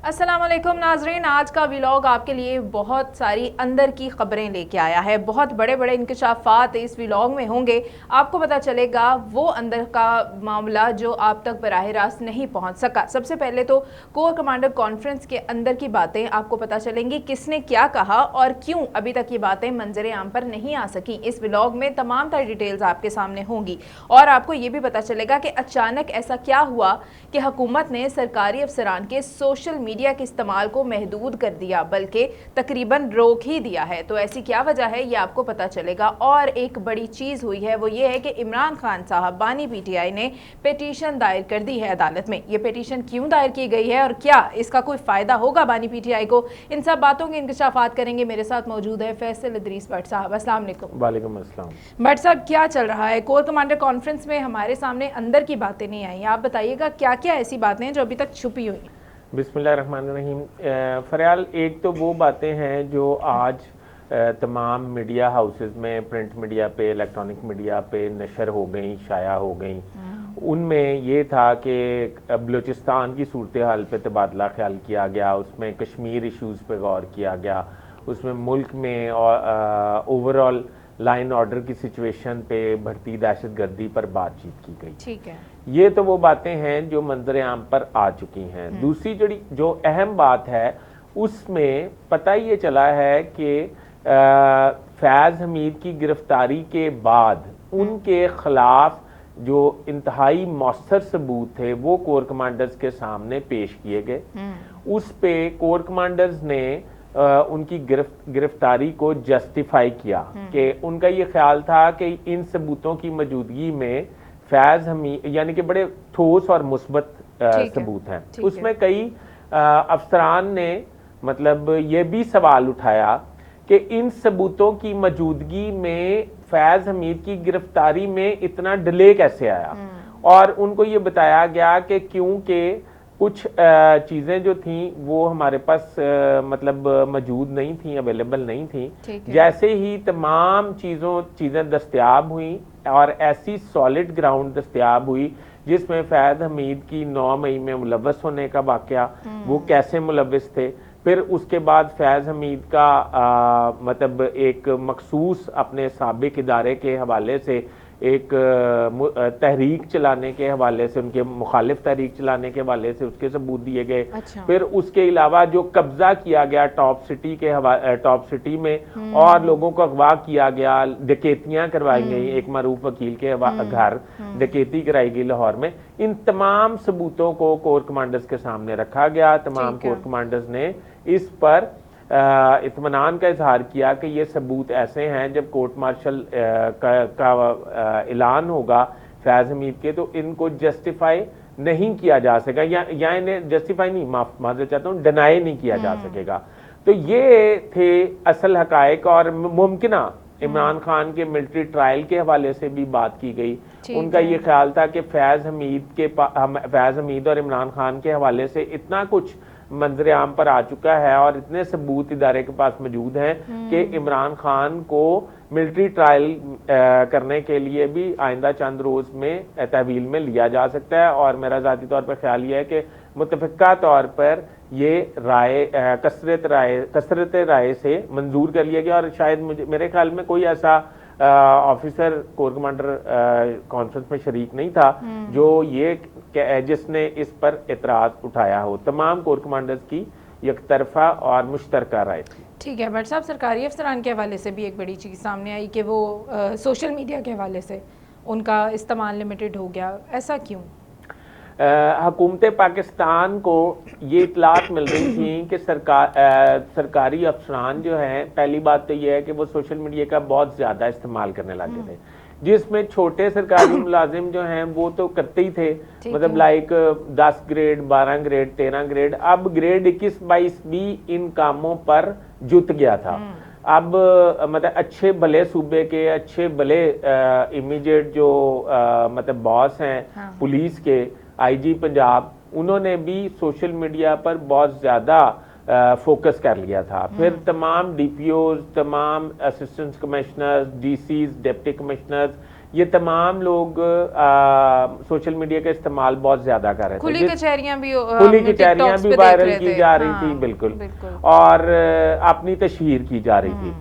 अस्सलाम वालेकुम नाजरीन, आज का व्लॉग आपके लिए बहुत सारी अंदर की खबरें लेके आया है। बहुत बड़े बड़े इंकशाफात इस व्लॉग में होंगे। आपको पता चलेगा वो अंदर का मामला जो आप तक बराह रास्त नहीं पहुंच सका। सबसे पहले तो कोर कमांडर कॉन्फ्रेंस के अंदर की बातें आपको पता चलेंगी, किसने क्या कहा और क्यों अभी तक ये बातें मंजर आम पर नहीं आ सकी। इस व्लॉग में तमाम तरह डिटेल्स आपके सामने होंगी और आपको ये भी पता चलेगा कि अचानक ऐसा क्या हुआ कि हुकूमत ने सरकारी अफसरान के सोशल मीडिया के इस्तेमाल को महदूद कर दिया, बल्कि तकरीबन रोक ही दिया है। तो ऐसी क्या वजह है ये आपको पता चलेगा। और एक बड़ी चीज़ हुई है वो ये है कि इमरान खान साहब बानी पीटीआई ने पिटीशन दायर कर दी है अदालत में। ये पिटीशन क्यों दायर की गई है और क्या इसका कोई फ़ायदा होगा बानी पीटीआई को, इन सब बातों के इंकशाफात करेंगे। मेरे साथ मौजूद है फैसल इदरीस भट्ट साहब। अस्सलाम वालेकुम। वालेकुम अस्सलाम। भट्ट साहब, क्या चल रहा है? कोर कमांडर कॉन्फ्रेंस में हमारे सामने अंदर की बातें नहीं आई, आप बताइएगा क्या क्या ऐसी बातें हैं जो अभी तक छुपी हुई? बिस्मिल्लाहिर्रहमानिर्रहीम। फरयाल, एक तो वो बातें हैं जो आज तमाम मीडिया हाउसेस में, प्रिंट मीडिया पे, इलेक्ट्रॉनिक मीडिया पे नशर हो गई, शाया हो गई। उनमें ये था कि बलूचिस्तान की सूरत हाल पे तबादला ख्याल किया गया, उसमें कश्मीर इश्यूज़ पे गौर किया गया, उसमें मुल्क में ओवरऑल लाइन ऑर्डर की सिचुएशन पे, बढ़ती दहशतगर्दी पर बातचीत की गई। ठीक है, ये तो वो बातें हैं जो मंजर आम पर आ चुकी हैं। दूसरी जो अहम बात है उसमें पता ये चला है कि फैज़ हमीद की गिरफ्तारी के बाद उनके खिलाफ जो इंतहाई मौसर सबूत थे वो कोर कमांडर्स के सामने पेश किए गए। उस पे कोर कमांडर्स ने उनकी गिरफ्तारी को जस्टिफाई किया कि उनका ये ख्याल था कि इन सबूतों की मौजूदगी में फैज़ हमीद यानी कि बड़े ठोस और मुस्बत सबूत हैं। उसमें कई अफसरान ने मतलब ये भी सवाल उठाया कि इन सबूतों की मौजूदगी में फैज़ हमीद की गिरफ्तारी में इतना डिले कैसे आया। और उनको ये बताया गया कि क्योंकि कुछ चीज़ें जो थी वो हमारे पास मतलब मौजूद नहीं थी, अवेलेबल नहीं थी। जैसे ही तमाम चीज़ें दस्तयाब हुई और ऐसी सॉलिड ग्राउंड दस्तयाब हुई जिसमें फैज़ हमीद की 9 मई में मुलव्वस होने का वाक़या, वो कैसे मुलव्वस थे, फिर उसके बाद फैज़ हमीद का मतलब एक मखसूस अपने साबिक इदारे के हवाले से एक तहरीक चलाने के हवाले से, उनके मुखालिफ तहरीक चलाने के हवाले से उसके सबूत दिए गए। फिर उसके अलावा जो कब्जा किया गया टॉप सिटी में और लोगों को अगवा किया गया, डकैतियां करवाई गई, एक मरूफ वकील के घर डकैती कराई गई लाहौर में। इन तमाम सबूतों को कोर कमांडर्स के सामने रखा गया। तमाम कोर कमांडर्स ने इस पर इत्मीनान का इजहार किया कि ये सबूत ऐसे हैं जब कोर्ट मार्शल का ऐलान होगा फैज़ हमीद के तो इनको जस्टिफाई नहीं किया जा सकेगा या इन्हें जस्टिफाई नहीं, माफ़ चाहता हूँ, डिनाई नहीं किया जा सकेगा। तो ये थे असल हकायक। और मुमकिना इमरान खान के मिलिट्री ट्रायल के हवाले से भी बात की गई। उनका ये ख्याल था कि फैज़ हमीद और इमरान खान के हवाले से इतना कुछ मंजर आम पर आ चुका है और इतने सबूत इदारे के पास मौजूद हैं कि इमरान खान को मिलिट्री ट्रायल करने के लिए भी आइंदा चंद रोज में तहवील में लिया जा सकता है। और मेरा ज़ाती तौर पर ख्याल यह है कि मुतफ़िक़ा तौर पर ये राय कसरत राय से मंजूर कर लिया गया। और शायद मेरे ख्याल में कोई ऐसा ऑफिसर कोर कमांडर कॉन्फ्रेंस में शरीक नहीं था जो जिसने इस पर एतराज़ उठाया हो। तमाम कोर कमांडर्स की यकतरफा और मुश्तरका राय थी। ठीक है भट्ट साहब, सरकारी अफसरान के हवाले से भी एक बड़ी चीज़ सामने आई कि वो सोशल मीडिया के हवाले से उनका इस्तेमाल लिमिटेड हो गया, ऐसा क्यों? हुकूमत पाकिस्तान को ये इतलात मिल रही थी कि सरकारी अफसरान जो हैं, पहली बात तो ये है कि वो सोशल मीडिया का बहुत ज़्यादा इस्तेमाल करने लगे थे, जिसमें छोटे सरकारी मुलाजिम जो हैं वो तो करते ही थे, मतलब लाइक 10 ग्रेड, 12 ग्रेड, 13 ग्रेड, अब ग्रेड 21-22 भी इन कामों पर जुट गया था। अब मतलब अच्छे भले सूबे के, अच्छे भले इमीडिएट जो मतलब बॉस हैं पुलिस के, आईजी पंजाब, उन्होंने भी सोशल मीडिया पर बहुत ज़्यादा फोकस कर लिया था। फिर तमाम डीपीओज, तमाम assistant commissioners, DCs, deputy commissioners, یہ تمام لوگ سوشل میڈیا کا استعمال بہت زیادہ کر رہے تھے. کھلی کچہریاں بھی وائرل کی جا رہی تھی, بالکل, اور اپنی تشہیر کی جا رہی تھی.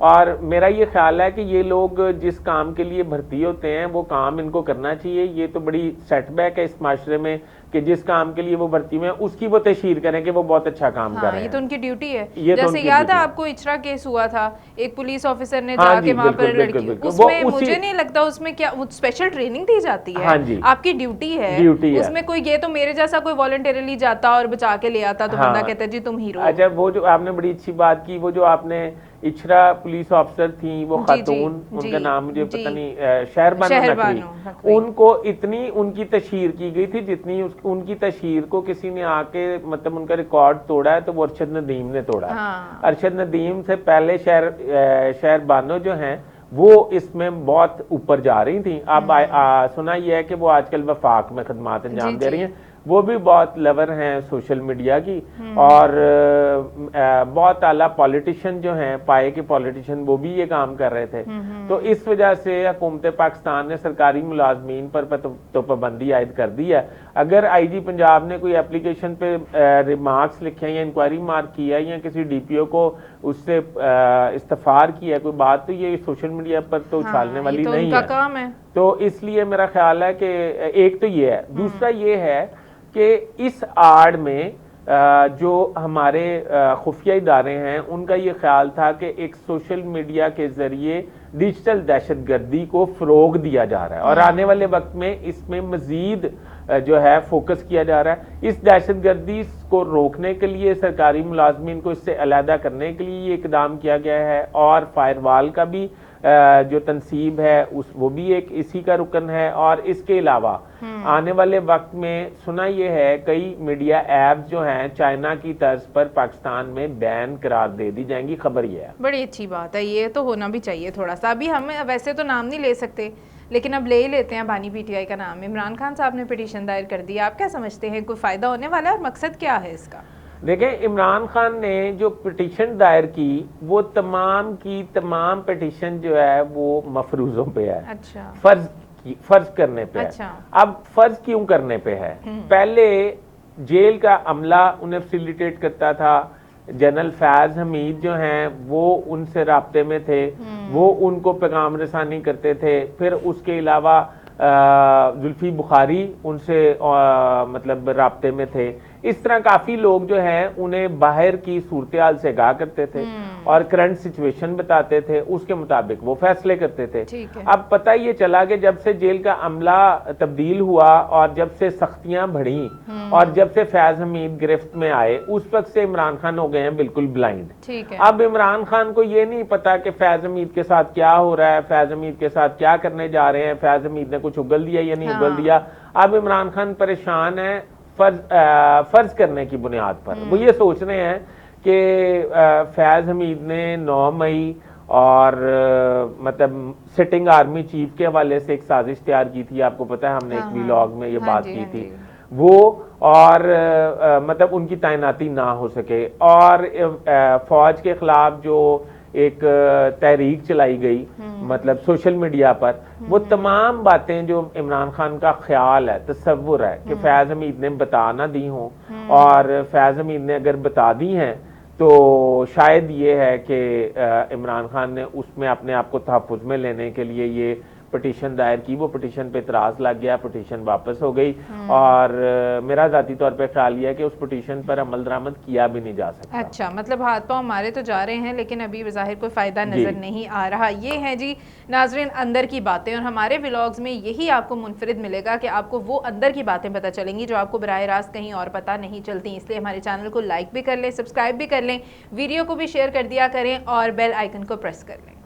اور میرا یہ خیال ہے کہ یہ لوگ جس کام کے لیے بھرتی ہوتے ہیں وہ کام ان کو کرنا چاہیے. یہ تو بڑی سیٹ بیک ہے اس معاشرے میں کہ جس کام کے لیے وہ بھرتی میں اس کی وہ تشہیر کریں کہ وہ بہت اچھا کام کر رہے ہیں. یہ تو ان کی ڈیوٹی ہے. جیسے یاد ہے آپ کو اچرا کیس ہوا تھا, ایک پولیس آفیسر نے جا کے وہاں پر لڑکی, اس میں مجھے نہیں لگتا اس میں کیا اسپیشل ٹریننگ دی جاتی ہے. آپ کی ڈیوٹی ہے اس میں. کوئی یہ تو میرے جیسا کوئی والنٹریلی جاتا اور بچا کے لے آتا تو بندہ کہتا ہے جی تم ہیرو. اچھا, وہ جو آپ نے بڑی اچھی بات کی, وہ جو آپ نے اچرا پولیس آفیسر تھیں وہ خاتون, ان کا نام مجھے پتہ نہیں, شہربانو نقوی, ان کو اتنی ان کی تشہیر کی گئی تھی جتنی ان کی تشہیر کو کسی نے آ کے مطلب ان کا ریکارڈ توڑا ہے تو وہ ارشد ندیم نے توڑا ہے. ارشد ندیم سے پہلے شہربانو جو ہیں وہ اس میں بہت اوپر جا رہی تھیں. اب سنا یہ ہے کہ وہ آج کل وفاق میں خدمات انجام دے رہی ہیں. وہ بھی بہت لور ہیں سوشل میڈیا کی, اور بہت اعلیٰ پولیٹیشین جو ہیں, پائے کے پولیٹیشین, وہ بھی یہ کام کر رہے تھے. تو اس وجہ سے حکومت پاکستان نے سرکاری ملازمین پر تو پابندی عائد کر دی ہے. اگر آئی جی پنجاب نے کوئی اپلیکیشن پہ ریمارکس لکھے ہیں یا انکوائری مارک کیا ہے یا کسی ڈی پی او کو اس سے استفار کیا ہے کوئی بات, تو یہ سوشل میڈیا پر تو اچھالنے والی نہیں ہے. تو اس لیے میرا خیال ہے کہ ایک تو یہ ہے. دوسرا یہ ہے کہ اس آڑ میں جو ہمارے خفیہ ادارے ہیں ان کا یہ خیال تھا کہ ایک سوشل میڈیا کے ذریعے ڈیجیٹل دہشت گردی کو فروغ دیا جا رہا ہے, اور آنے والے وقت میں اس میں مزید جو ہے فوکس کیا جا رہا ہے. اس دہشت گردی کو روکنے کے لیے سرکاری ملازمین کو اس سے علیحدہ کرنے کے لیے یہ اقدام کیا گیا ہے, اور فائر وال کا بھی جو تنصیب ہے وہ بھی ایک اسی کا رکن ہے. اور اس کے علاوہ آنے والے وقت میں سنا یہ ہے کئی میڈیا ایپس جو ہیں چائنا کی طرز پر پاکستان میں بین قرار دے دی جائیں گی. خبر یہ ہے, بڑی اچھی بات ہے, یہ تو ہونا بھی چاہیے تھوڑا سا. ابھی ہم ویسے تو نام نہیں لے سکتے لیکن اب لے ہی لیتے ہیں. بانی پی ٹی آئی کا نام, عمران خان صاحب نے پٹیشن دائر کر دی. آپ کیا سمجھتے ہیں, کوئی فائدہ ہونے والا ہے اور مقصد کیا ہے اس کا؟ دیکھیں, عمران خان نے جو پٹیشن دائر کی وہ تمام کی تمام پٹیشن جو ہے وہ مفروضوں پہ ہے. اچھا, فرض کرنے پہ ہے. اب فرض کیوں کرنے پہ ہے؟ پہلے جیل کا عملہ انہیں فیسیلیٹیٹ کرتا تھا. جنرل فیض حمید جو ہیں وہ ان سے رابطے میں تھے, وہ ان کو پیغام رسانی کرتے تھے. پھر اس کے علاوہ زلفی بخاری ان سے مطلب رابطے میں تھے. اس طرح کافی لوگ جو ہیں انہیں باہر کی صورتحال سے آگاہ کرتے تھے اور کرنٹ سچویشن بتاتے تھے, اس کے مطابق وہ فیصلے کرتے تھے. اب پتہ یہ چلا کہ جب سے جیل کا عملہ تبدیل ہوا اور جب سے سختیاں بڑھیں اور جب سے فیض حمید گرفت میں آئے, اس وقت سے عمران خان ہو گئے ہیں بالکل بلائنڈ. اب عمران خان کو یہ نہیں پتا کہ فیض حمید کے ساتھ کیا ہو رہا ہے, فیض حمید کے ساتھ کیا کرنے جا رہے ہیں, فیض حمید نے کچھ اگل دیا یا نہیں اگل دیا. اب عمران خان پریشان ہے فرض کرنے کی بنیاد پر. وہ یہ سوچ رہے ہیں کہ فیض حمید نے 9 مئی اور مطلب سٹنگ آرمی چیف کے حوالے سے ایک سازش تیار کی تھی, آپ کو پتہ ہے ہم نے ایک ویلاگ میں یہ بات کی تھی, وہ اور مطلب ان کی تعیناتی نہ ہو سکے, اور فوج کے خلاف جو ایک تحریک چلائی گئی مطلب سوشل میڈیا پر, وہ تمام باتیں جو عمران خان کا خیال ہے, تصور ہے کہ فیض حمید نے بتا نہ دی ہوں, اور فیض حمید نے اگر بتا دی ہیں تو شاید یہ ہے کہ عمران خان نے اس میں اپنے آپ کو تحفظ میں لینے کے لیے یہ پٹیشن دائر کی. وہ پٹیشن پہ اعتراض لگ گیا, پٹیشن واپس ہو گئی, اور میرا ذاتی طور پہ خیال یہ ہے کہ اس پٹیشن پر عمل درآمد کیا بھی نہیں جا سکتا. اچھا, مطلب ہاتھ پاؤں مارے تو جا رہے ہیں لیکن ابھی بظاہر کوئی فائدہ نظر نہیں آ رہا. یہ ہیں جی ناظرین اندر کی باتیں, اور ہمارے ولاگز میں یہی آپ کو منفرد ملے گا کہ آپ کو وہ اندر کی باتیں پتہ چلیں گی جو آپ کو براہ راست کہیں اور پتہ نہیں چلتی. اس لیے ہمارے چینل کو لائک بھی کر لیں, سبسکرائب بھی کر لیں, ویڈیو کو بھی شیئر کر دیا کریں اور بیل آئیکن کو پریس کر لیں.